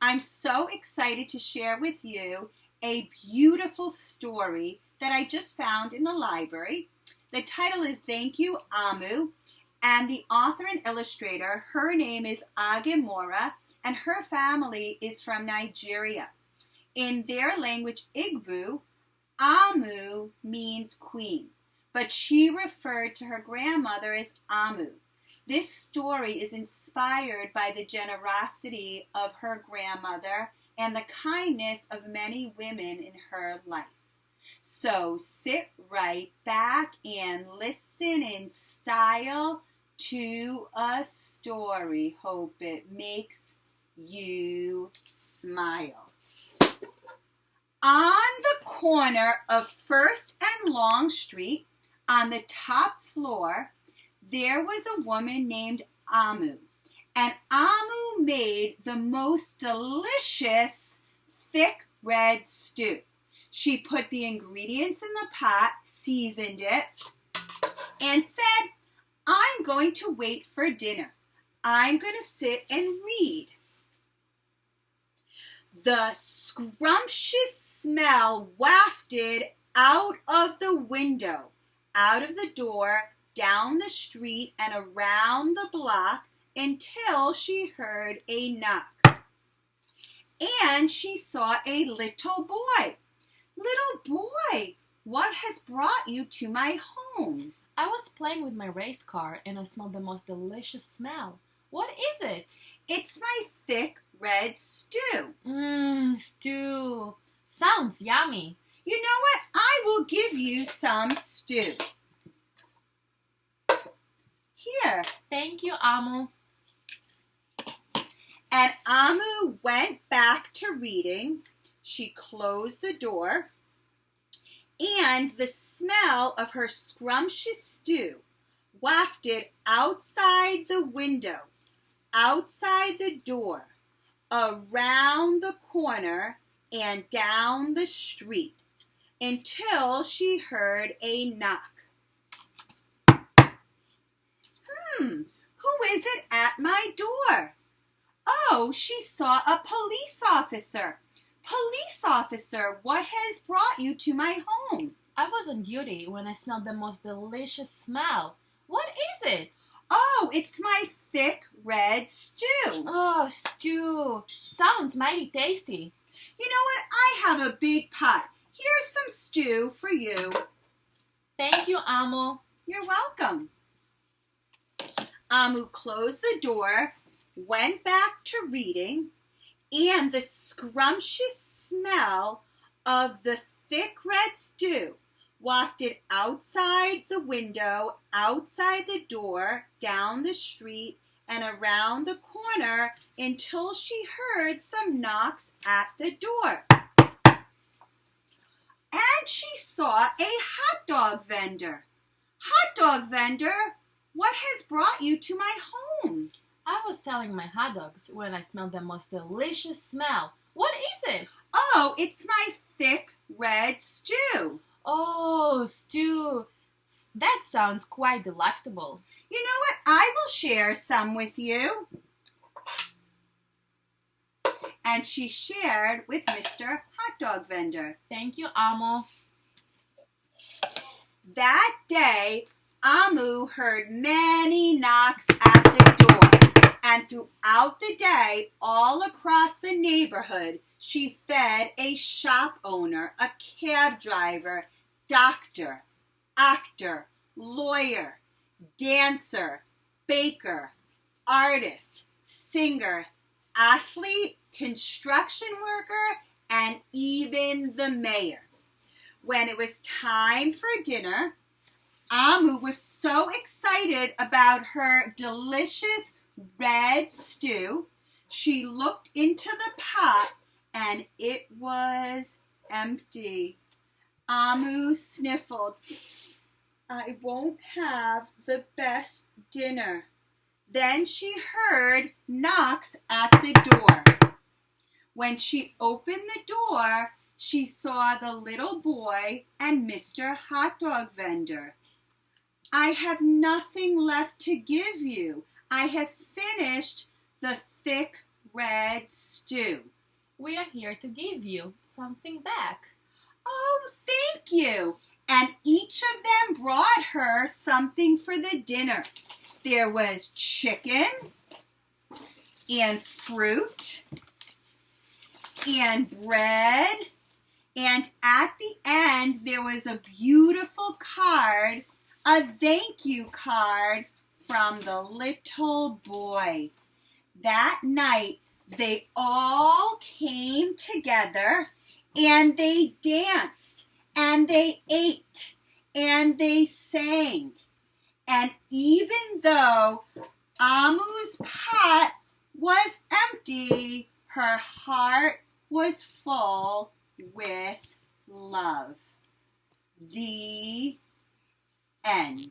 I'm so excited to share with you a beautiful story that I just found in the library. The title is Thank You Omu, and the author and illustrator, her name is Oge Mora, and her family is from Nigeria. In their language, Igbo, Omu means queen, but she referred to her grandmother as Omu. This story is inspired by the generosity of her grandmother and the kindness of many women in her life. So sit right back and listen in style to a story. Hope it makes you smile. On the corner of First and Long Street, on the top floor, there was a woman named Omu. And Omu made the most delicious thick red stew. She put the ingredients in the pot, seasoned it, and said, I'm going to wait for dinner. I'm going to sit and read. The scrumptious smell wafted out of the window, out of the door, down the street, and around the block until she heard a knock. And she saw a little boy. Little boy, what has brought you to my home? I was playing with my race car and I smelled the most delicious smell. What is it? It's my thick red stew. Stew. Sounds yummy. You know what? I will give you some stew. Here. Thank you, Omu. And Omu went back to reading. She closed the door, and the smell of her scrumptious stew wafted outside the window, outside the door, around the corner, and down the street, until she heard a knock. Who is it at my door? Oh, she saw a police officer. Police officer, what has brought you to my home? I was on duty when I smelled the most delicious smell. What is it? Oh, it's my thick red stew. Oh, stew. Sounds mighty tasty. You know what? I have a big pot. Here's some stew for you. Thank you, Omu. You're welcome. Omu closed the door, went back to reading, and the scrumptious smell of the thick red stew wafted outside the window, outside the door, down the street, and around the corner until she heard some knocks at the door. And she saw a hot dog vendor. Hot dog vendor, what has brought you to my home? I was selling my hot dogs when I smelled the most delicious smell. What is it? Oh, it's my thick red stew. Oh, stew. That sounds quite delectable. You know what? I will share some with you. And she shared with Mr. Hot Dog Vendor. Thank you, Omu. That day, Omu heard many knocks at the door. And throughout the day, all across the neighborhood, she fed a shop owner, a cab driver, doctor, actor, lawyer, dancer, baker, artist, singer, athlete, construction worker, and even the mayor. When it was time for dinner, Omu was so excited about her delicious red stew, she looked into the pot and it was empty. Omu sniffled. I won't have the best dinner. Then she heard knocks at the door. When she opened the door, she saw the little boy and Mr. Hot Dog Vendor. I have nothing left to give you. I have finished the thick red red stew. We are here to give you something back. Oh, thank you. And each of them brought her something for the dinner. There was chicken and fruit and bread. And at the end, there was a beautiful card, a thank you card from the little boy. That night, they all came together and they danced and they ate and they sang. And even though Amu's pot was empty, her heart was full with love. The end.